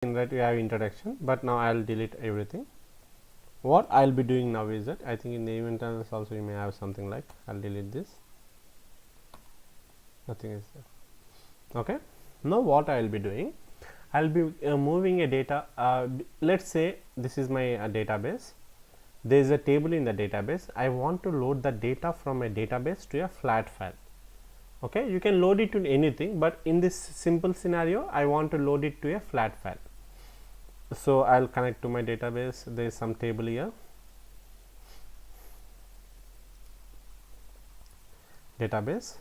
that we have introduction, but now I'll delete everything. What I'll be doing now is that I think in the event analysis also you may have something like I'll delete this, nothing is there. Okay, now what I'll be doing, I'll be moving a data. Let's say this is my database. There is a table in the database. I want to load the data from a database to a flat file. Okay, you can load it to anything, but in this simple scenario I want to load it to a flat file. So I'll connect to my database. There is some table here, database.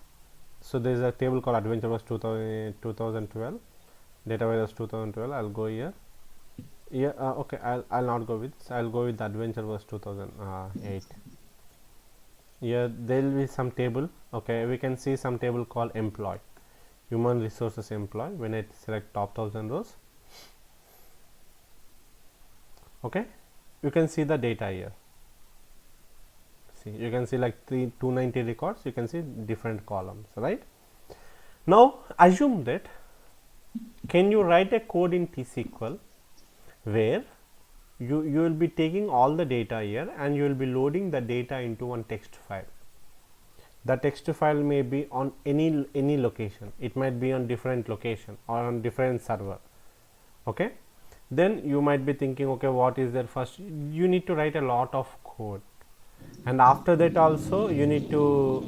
So there is a table called AdventureWorks 2012, database 2012. I'll go here. Yeah, okay, I'll not go with, I'll go with the AdventureWorks 2008. Here there will be some table. Okay, we can see some table called employee, human resources employee. When I select top 1000 rows, okay, you can see the data here. See, you can see like 290 records. You can see different columns, right? Now assume that, can you write a code in T-SQL where you will be taking all the data here and you will be loading the data into one text file. The text file may be on any location. It might be on different location or on different server. Okay, then you might be thinking, okay, what is there? First you need to write a lot of code, and after that also you need to,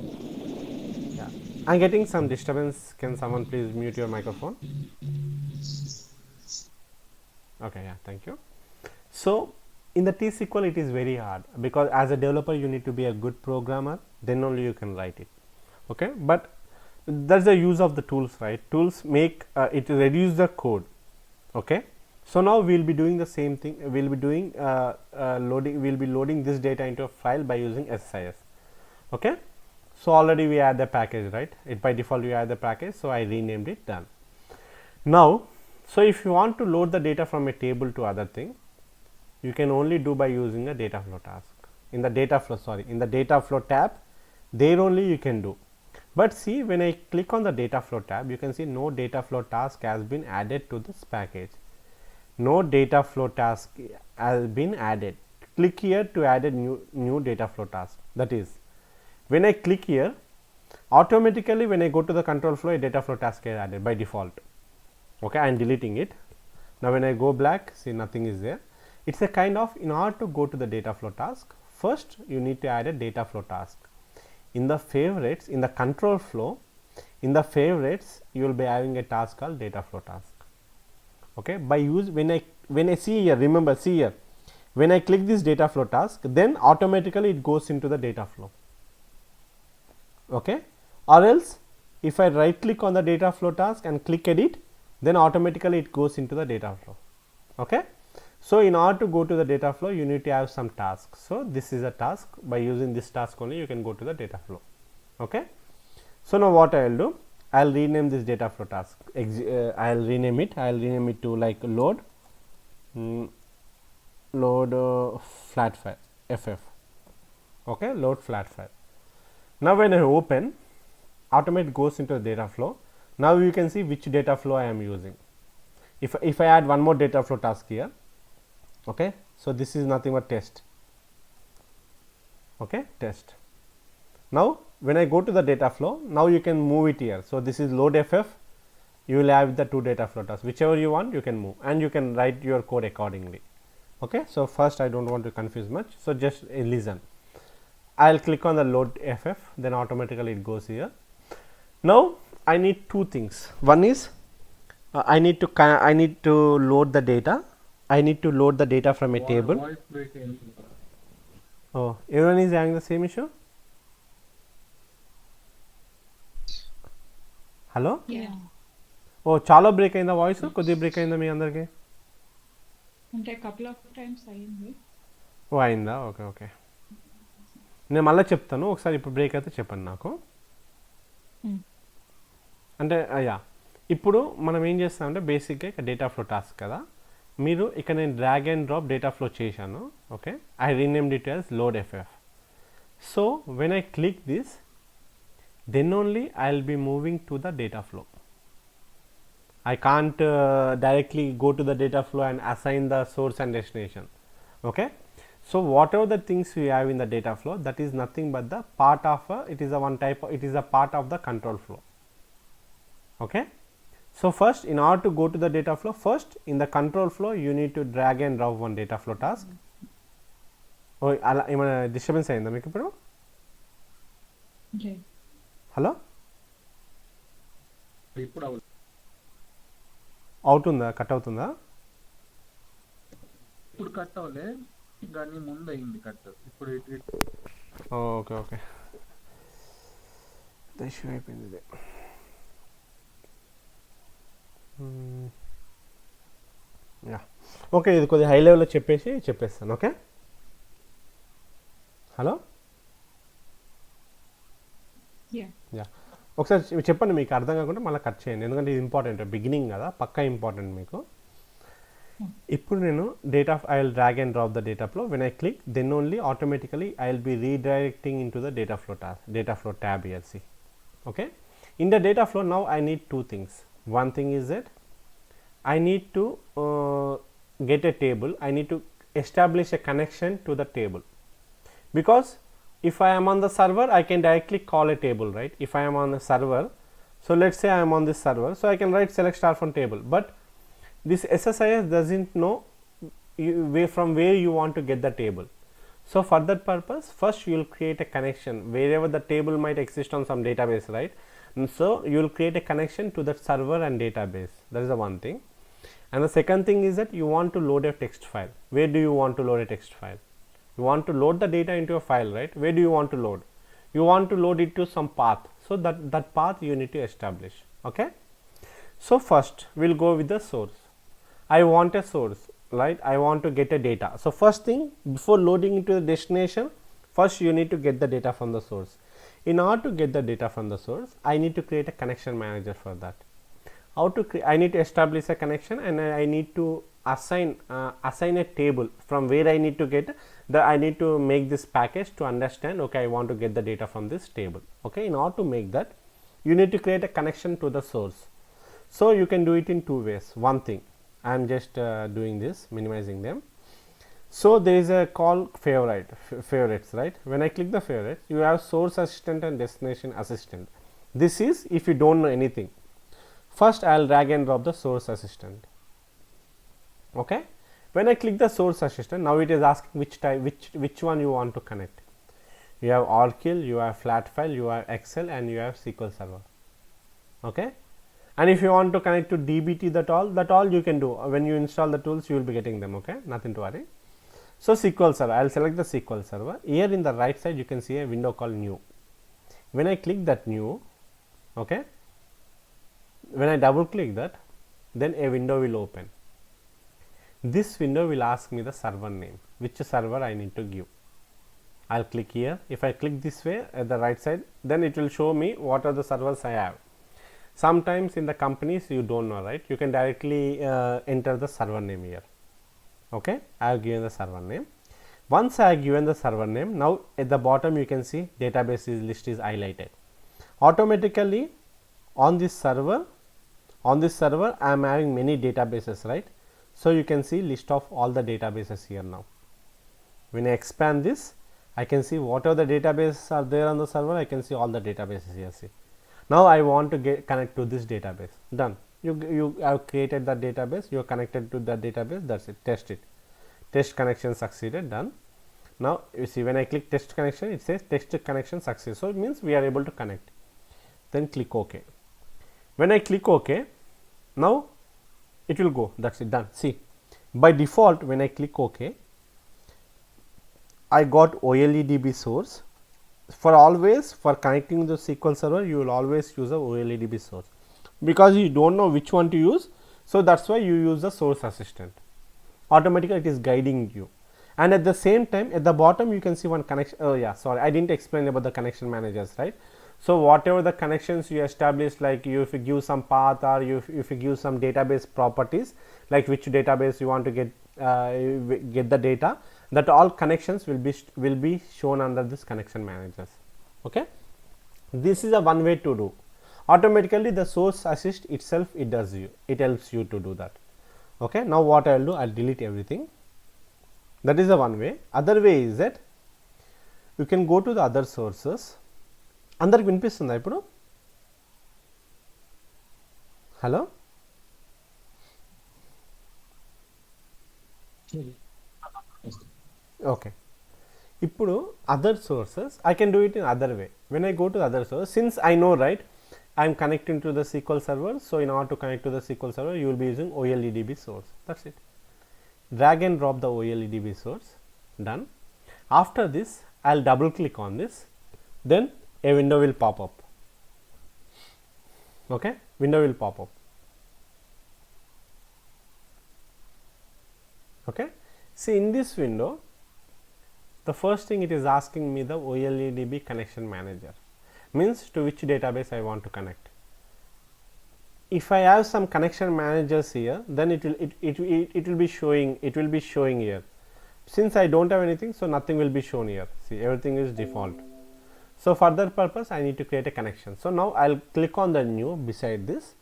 yeah, I'm getting some disturbance. Can someone please mute your microphone? Okay, yeah, thank you. So in the T-SQL it is very hard, because as a developer you need to be a good programmer, then only you can write it. Okay, but that's the use of the tools, right? Tools make it reduce the code. Okay, so now we'll be doing the same thing. We'll be doing loading this data into a file by using SSIS. Okay, so already we add the package, right? It by default we add the package, so I renamed it. Done. Now, so if you want to load the data from a table to other thing, you can only do by using a data flow task. In the data flow tab, there only you can do. But see, when I click on the data flow tab, you can see no data flow task has been added to this package. No data flow task has been added. Click here to add a new data flow task. That is, when I click here, automatically when I go to the control flow, a data flow task is added by default. Okay, I am deleting it. Now when I go back, see, nothing is there. It's a kind of, in order to go to the data flow task, first you need to add a data flow task. In the favorites, in the control flow, in the favorites, you will be having a task called data flow task. Okay, by use, when I see here, remember, see here, when I click this data flow task, then automatically it goes into the data flow. Okay, or else if I right click on the data flow task and click edit, then automatically it goes into the data flow. Okay, so in order to go to the data flow, you need to have some tasks. So this is a task. By using this task only, you can go to the data flow. Okay, so now what I will do, I will rename this data flow task. I will rename it. I will rename it to like load flat file, FF. Okay, load flat file. Now when I open, automatically goes into the data flow. Now you can see which data flow I am using. If I add one more data flow task here, okay, so this is nothing but test. Okay, test. Now when I go to the data flow, now you can move it here. So this is load FF. You will have the two data flow tasks, whichever you want you can move, and you can write your code accordingly. Okay, so first I don't want to confuse much, so just listen. I'll click on the load FF, then automatically it goes here. Now I need two things. One is I need to load the data. I need to load the data from a table. Oh, everyone is having the same issue? Hello? Yeah. Oh, చాలా break అయిందా voice? కొద్దిగా break అయిందా మీ అందరికి? అంటే couple of times అయింది. ఓ, అయిందా? Okay, okay, నేను మళ్ళీ చెప్తాను ఒకసారి. ఇప్పుడు బ్రేక్ అయితే చెప్పండి నాకు. అంటే యా, ఇప్పుడు మనం ఏం చేస్తామంటే బేసిక్గా ఇక డేటా ఫ్లో టాస్క్ కదా, మీరు ఇక్కడ నేను drag and drop data flow చేశాను. Okay, I renamed it as load FF. So when I click this, then only I will be moving to the data flow. I can't directly go to the data flow and assign the source and destination. Okay, so whatever the things we have in the data flow, that is nothing but the part of it is a one type it is a part of the control flow. Okay, so first in order to go to the data flow, first in the control flow you need to drag and drop one data flow task. Oh, అలా ఏమైనా disturbance అయిందా మీకు ఇప్పుడు? Okay. Hello, ఇప్పుడు అవుతుందా, cut అవుతుందా? ఇప్పుడు cut అవ్వలే, కానీ ముందు అయింది కట్. ఇప్పుడు ఓకే ఓకే, ఇష్యూ అయిపోయింది ఇది. యా ఓకే, ఇది కొద్దిగా హై లెవెల్లో చెప్పేస్తాను. Okay, hello Yeah. ఒకసారి చెప్పండి, మీకు అర్థం కాకుండా మళ్ళీ కట్ చేయండి, ఎందుకంటే ఇది ఇంపార్టెంట్, బిగినింగ్ కదా, పక్కా ఇంపార్టెంట్ మీకు. ఇప్పుడు నేను I will drag and drop the data flow. When I click, then only automatically I will be redirecting into the data flow tab here. See, okay, in the data flow now I need two things. One thing is that I need to get a table. I need to establish a connection to the table, because if I am on the server, I can directly call a table, right? If I am on the server, so let's say I am on this server, so I can write select star from table, but this SSIS doesn't know from where you want to get the table. So for that purpose, first you will create a connection wherever the table might exist on some database, right? And so you will create a connection to that server and database. That is the one thing. And the second thing is that you want to load a text file. Where do you want to load a text file? You want to load the data into a file, right? Where do you want to load? You want to load it to some path, so that path you need to establish. Okay, so first we'll go with the source. I want a source, right? I want to get a data. So first thing, before loading into the destination, first you need to get the data from the source. In order to get the data from the source, I need to create a connection manager for that. How to I need to establish a connection, and I need to assign a table from where I need to get I need to make this package to understand, okay, I want to get the data from this table. Okay, in order to make that, you need to create a connection to the source. So you can do it in two ways. One thing, I am just doing this, minimizing them. So there is a call favorites, right? When I click the favorites, you have source assistant and destination assistant. This is if you don't know anything. First I will drag and drop the source assistant. Okay, when I click the source assistant, now it is asking which one you want to connect. You have Oracle, you have Flatfile, you have Excel, and you have SQL Server. Okay, and if you want to connect to DBT, that all you can do. When you install the tools, you will be getting them. Okay, nothing to worry. So SQL Server, I will select the SQL Server. Here in the right side you can see a window called new. When I click that new, okay, when I double click that, then a window will open. This window will ask me the server name, which server I need to give. I'll click here. If I click this way at the right side, then it will show me what are the servers I have. Sometimes in the companies you don't know, right? You can directly enter the server name here. Okay, I have given the server name. Once I have given the server name, now at the bottom you can see database list is highlighted. Automatically on this server I am having many databases, right? So you can see list of all the databases here now. When I expand this, I can see what are the databases are there on the server. I can see all the databases here. See, now I want to connect to this database. Done. You have created the database. You are connected to the database. That's it. Test it. Test connection succeeded. Done. Now you see when I click test connection, it says test connection success. So it means we are able to connect. Then click OK. When I click OK, now it will go. That's it, done. See, by default when I click OK, I got OLEDB source. For connecting the SQL Server, you will always use a OLEDB source, because you don't know which one to use. So that's why you use the source assistant. Automatically it is guiding you. And at the same time, at the bottom you can see one connection. Oh yeah, sorry, I didn't explain about the connection managers, right? So whatever the connections you establish, like if you give some path, or if you give some database properties, like which database you want to get the data, that all connections will be shown under this connection managers. Okay, this is a one way to do. automatically the source assist itself, it helps you to do that. Okay, now what I will do, I will delete everything. That is the one way. Other way is that you can go to the other sources. అందరికి వినిపిస్తుందా ఇప్పుడు? Hello, okay. ఇప్పుడు other sources, I can do it in other way. When I go to the other source, since I know, right, I am connecting to the SQL server, so in order to connect to the SQL server, you will be using OLEDB source. That's it. Drag and drop the OLEDB source. Done. After this, I'll double click on this, then a window will pop up. Okay, window will pop up. Okay, see in this window, the first thing it is asking me the OLEDB connection manager, means to which database I want to connect. If I have some connection managers here, then it will be showing here. Since I don't have anything, so nothing will be shown here. See, everything is default. So for that purpose, I need to create a connection. So now I'll click on the new beside this.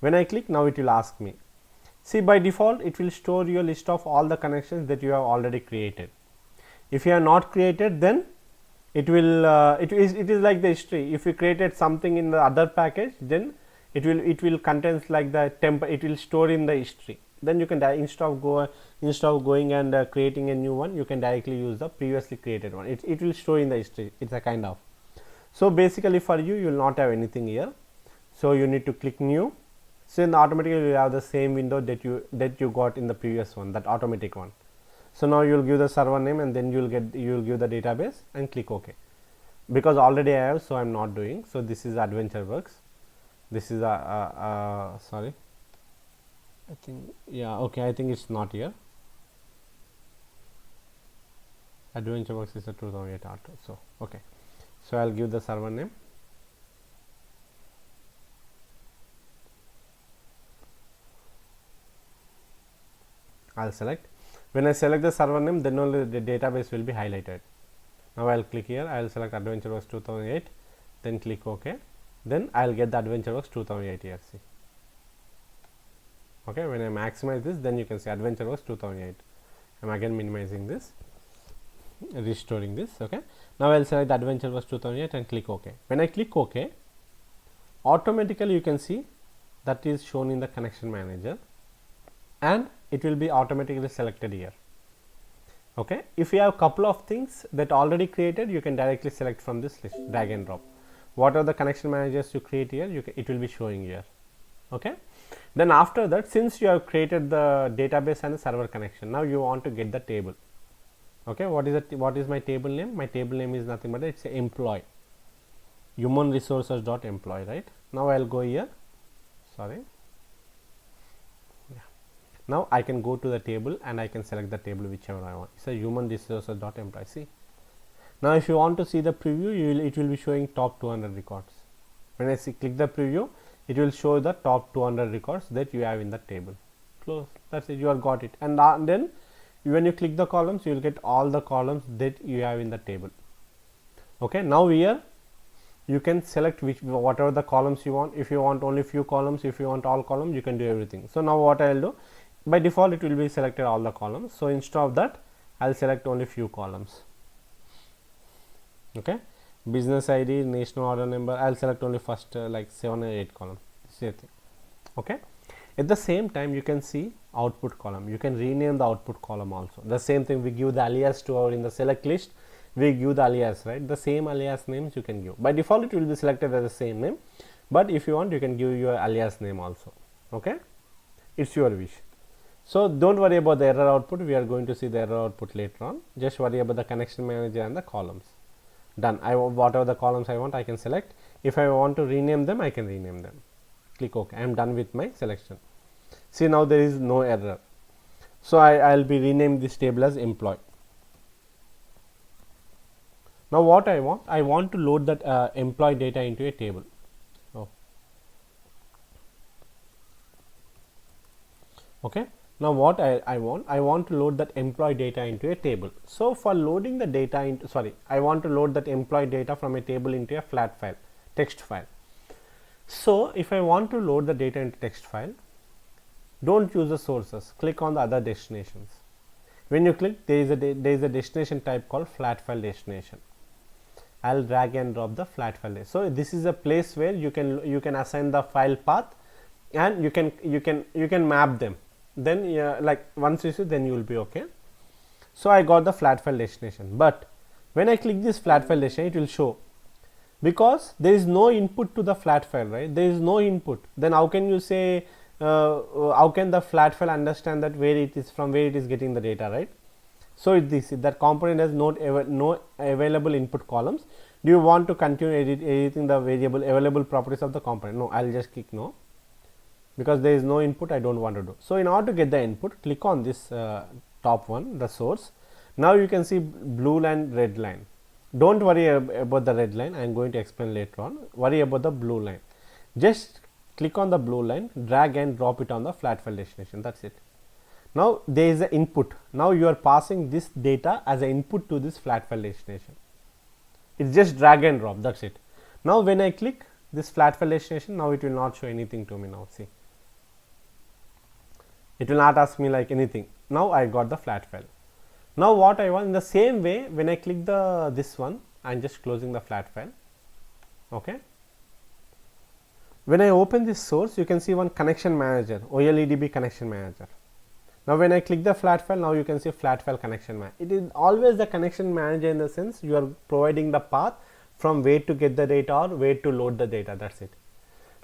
When I click, now it will ask me. See, by default, it will store your list of all the connections that you have already created. If you have not created, then it will it is like the history. If you created something in the other package, then it will contains like the it will store in the history. Then you can instead of going and creating a new one, you can directly use the previously created one. It will store in the history. It's a kind of. So basically for you, you will not have anything here. So you need to click new. So then automatically you will have the same window that you got in the previous one, that automatic one. So now you will give the server name, and then you will give the database and click OK. Because already I have, so I am not doing. So this is AdventureWorks. This is sorry, I think, yeah, okay, I think it's not here. AdventureWorks is a 2008 art. So okay, so I'll give the server name. I'll select. When I select the server name, then only the database will be highlighted. Now I'll click here. I'll select AdventureWorks 2008, then click OK. Then I'll get the AdventureWorks 2008 here. See. Okay, when I maximize this, then you can see AdventureWorks 2008. I'm again minimizing this, restoring this. Okay, now I'll select AdventureWorks 2008 and click OK. When I click OK, automatically you can see that is shown in the connection manager, and it will be automatically selected here. Okay, if you have couple of things that already created, you can directly select from this list, drag and drop. What are the connection managers you create here, it will be showing here. Okay, then after that, since you have created the database and the server connection, now you want to get the table. Okay, what is my table name? My table name is nothing but it's a employee, human resources dot employee, right? Now I'll go here, sorry. Now I can go to the table and I can select the table whichever I want. It's a human resources dot employee. See, now if you want to see the preview, it will be showing top 200 records. When I click the preview, it will show the top 200 records that you have in the table. Close. That's it. You have got it. And then when you click the columns, you will get all the columns that you have in the table. Okay. Now here you can select whatever the columns you want. If you want only few columns, if you want all columns, you can do everything. So now what I will do, by default it will be selected all the columns. So instead of that, I will select only few columns. Okay, business ID, national order number, I will select only first like 7 or 8 columns. Same thing. Okay, at the same time you can see output column. You can rename the output column also. The same thing, we give the alias to our in the select list, we give the alias, right? The same alias names you can give. By default it will be selected as the same name, but if you want, you can give your alias name also. Okay, it's your wish. So don't worry about the error output. We are going to see the error output later on. Just worry about the connection manager and the columns. Done. Whatever the columns I want, I can select. If I want to rename them, I can rename them. Click OK. I am done with my selection. See, now there is no error. So I'll be renaming this table as employee. Now what I want to load that employee data into a table. Oh. Okay. Now what I want to load that employee data into a table. So for loading the data into, I want to load that employee data from a table into a flat file, text file. So if I want to load the data into text file, don't use the sources, click on the other destinations. When you click, there is a destination type called flat file destination. I'll drag and drop the flat file. So this is a place where you can assign the file path, and you can map them. Then like once you see, then you will be okay. So I got the flat file destination, but when I click this flat file destination, it will show, because there is no input to the flat file, right? There is no input. Then how can you say, how can the flat file understand that where it is, from where it is getting the data, right? So that component has no available input columns. Do you want to continue editing the variable available properties of the component? No, I'll just click no, because there is no input. I don't want to do. So in order to get the input, click on this top one, the source. Now you can see blue line, red line. Don't worry about the red line. I am going to explain later on. Worry about the blue line. Just click on the blue line, drag and drop it on the flat file destination. That's it. Now there is an input. Now you are passing this data as an input to this flat file destination. It's just drag and drop. That's it. Now when I click this flat file destination, now it will not show anything to me. Now see, it will not ask me like anything. Now I got the flat file. Now what I want, in the same way, when I click this one, I am just closing the flat file. Okay. When I open this source, you can see one connection manager, OLEDB connection manager. Now when I click the flat file, now you can see flat file connection manager. It is always the connection manager, in the sense you are providing the path from where to get the data or where to load the data. That's it.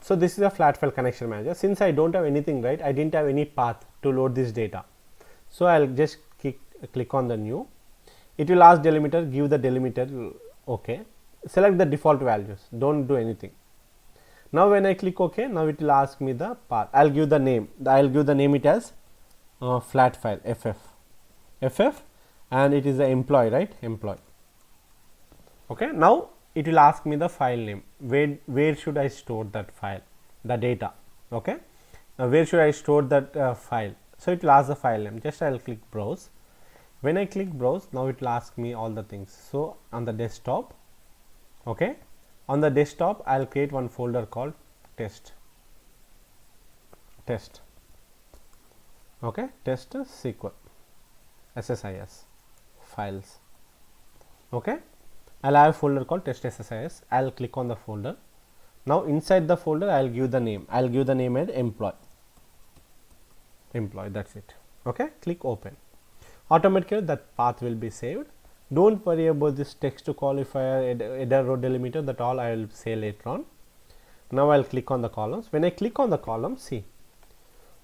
So this is a flat file connection manager. Since I don't have anything, right, I didn't have any path to load this data. So I'll just click on the new. It will ask delimiter, give the delimiter, okay. Select the default values, don't do anything. Now when I click OK, now it will ask me the path. I'll give the name. I'll give the name it as flat file ff, and it is the employee, right, employee. Okay. Now it will ask me the file name. Where should I store that file, the data? Okay. Now where should I store that file? So it will ask the file name. Just I'll click browse. When I click browse, now it will ask me all the things. So on the desktop, okay, on the desktop I'll create one folder called test, okay, test SQL SSIS files. Okay, I'll have a folder called test SSIS. I'll click on the folder. Now inside the folder I'll give the name. I'll give the name as employee. That's it. Okay, click open. Automatically that path will be saved. Don't worry about this text to qualifier, header row delimiter, that all I will say later on. Now I'll click on the columns. When I click on the columns, see,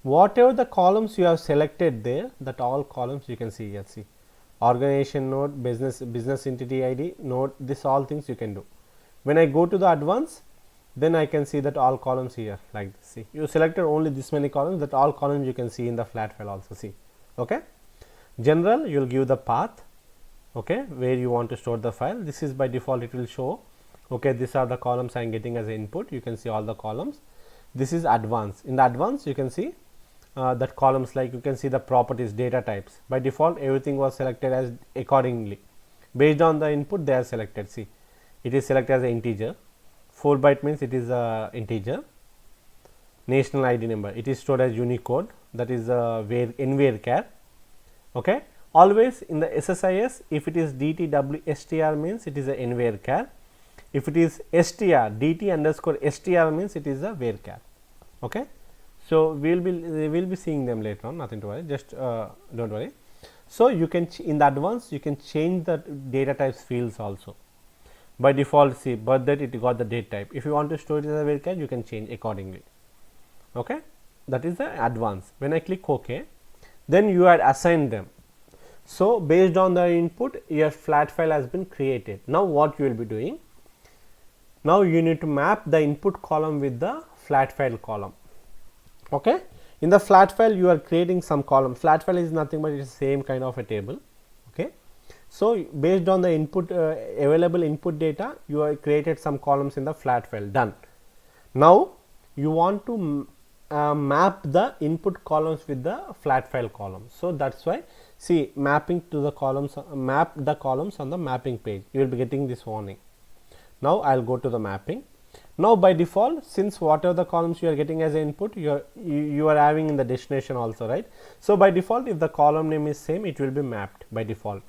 whatever the columns you have selected there, that all columns you can see here. See, organization node, business entity ID node, this all things you can do. When I go to the advanced, then I can see that all columns here like this. See, you selected only this many columns, that all columns you can see in the flat file also. See, okay. General, you will give the path, okay, where you want to store the file. This is by default, it will show, okay, these are the columns I am getting as input. You can see all the columns. This is advanced. In the advanced, you can see that columns, like you can see the properties, data types. By default, everything was selected as accordingly. Based on the input, they are selected. See, it is selected as an integer. 4 byte means it is a integer. National ID number, it is stored as Unicode, that is NVARCHAR. Okay. Always in the SSIS, if it is DTW_STR means it is a NVARCHAR. If it is STR, DT_STR means it is a varchar. Okay. So we will be seeing them later on. Nothing to worry. Just don't worry. So you can in the advanced, you can change the data types fields also. By default, see, birth date, it got the date type. If you want to store it as a varchar, you can change accordingly. Okay. That is the advanced. When I click OK, then you had assigned them. So based on the input, your flat file has been created. Now what you will be doing? Now you need to map the input column with the flat file column. Okay. In the flat file, you are creating some column. Flat file is nothing but it is the same kind of a table. Okay. So based on the input available input data, you have created some columns in the flat file. Done. Now you want to map the input columns with the flat file columns. So that's why, see, mapping to the columns, map the columns on the mapping page. You will be getting this warning. Now I'll go to the mapping. Now by default, since whatever the columns you are getting as an input, you are having in the destination also, right? So by default, if the column name is same, it will be mapped by default.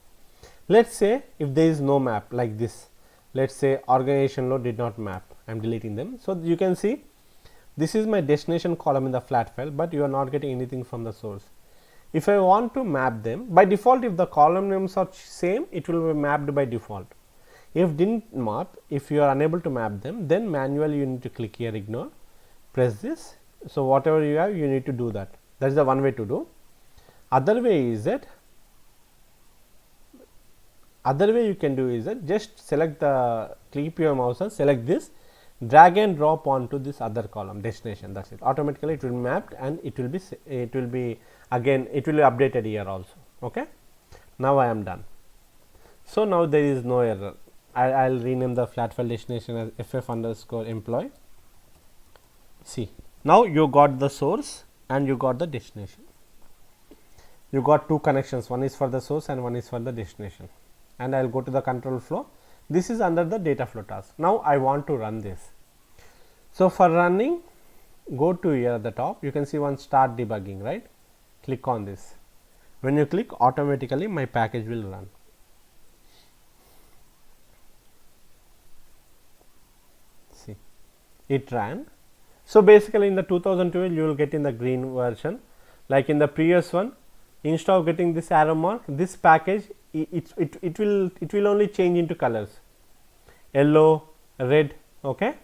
Let's say if there is no map like this, let's say organization load did not map, I am deleting them. So you can see this is my destination column in the flat file, but you are not getting anything from the source. If I want to map them, by default, if the column names are same, it will be mapped by default. If didn't map, if you are unable to map them, then manually you need to click here, ignore, press this. So whatever you have, you need to do that. That is the one way to do. Other way is that, other way you can do is that just select the, click your mouse and select this, drag and drop onto this other column destination. That's it. Automatically it will be mapped and it will be again it will be updated here also. Okay. Now I am done. So now there is no error. I'll rename the flat file destination as ff_employee. See, now you got the source and you got the destination. You got two connections. One is for the source and one is for the destination. And I'll go to the control flow. This is under the data flow task. Now I want to run this. So for running, go to here at the top. You can see one start debugging, right? Click on this. When you click, automatically my package will run. See, it ran. So basically in the 2012 you will get in the green version, like in the previous one. Instead of getting this arrow mark, this package it will only change into colors, yellow, red, okay,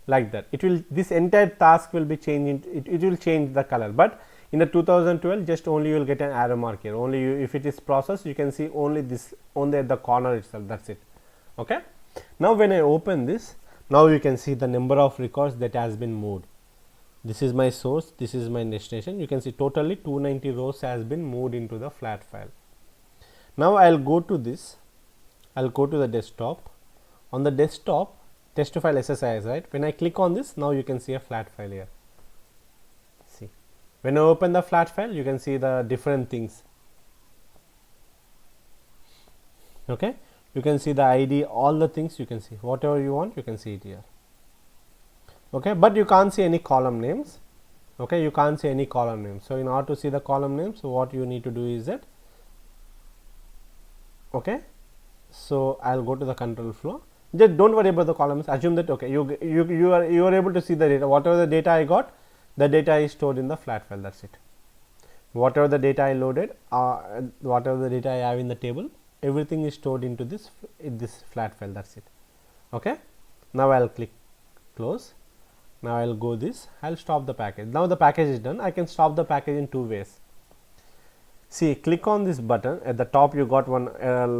like that. It will, this entire task will be changing, it will change the color, but in the 2012 just only you will get an arrow mark here. Only you, if it is processed, you can see only this, only at the corner itself. That's it. Okay. Now when I open this, now you can see the number of records that has been moved. This is my source, this is my destination. You can see totally 290 rows has been moved into the flat file. Now I'll go to this, I'll go to the desktop. On the desktop, test file SSIS, right? When I click on this, now you can see a flat file here. See, when I open the flat file, you can see the different things. Okay, you can see the ID, all the things you can see. Whatever you want, you can see it here. Okay, but you can't see any column names. Okay, you can't see any column names. So in order to see the column names, so what you need to do is that, okay, so I'll go to the control flow. Just don't worry about the columns. Assume that okay, you are able to see the data. Whatever the data I got, the data is stored in the flat file. That's it. Whatever the data I loaded, whatever the data I have in the table, everything is stored into this flat file. That's it. Okay. Now I'll click close. Now I'll go this. I'll stop the package. Now the package is done. I can stop the package in two ways. See, click on this button at the top. You got one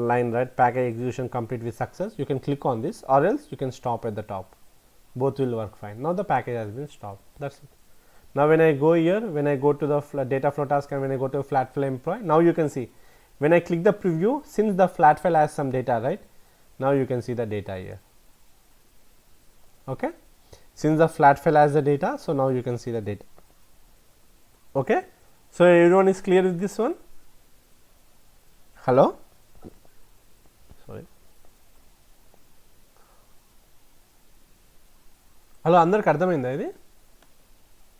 line, right? Package execution complete with success. You can click on this, or else you can stop at the top. Both will work fine. Now the package has been stopped. That's it. Now when I go here, when I go to the data flow task and when I go to flat file employee, now you can see when I click the preview, since the flat file has some data, right? Now you can see the data here. Okay. Since the flat file has the data, so now you can see the data. Okay. So everyone is clear with this one? Hello? Sorry. Hello, అందరికి అర్థమైందా ఇది?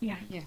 Yeah.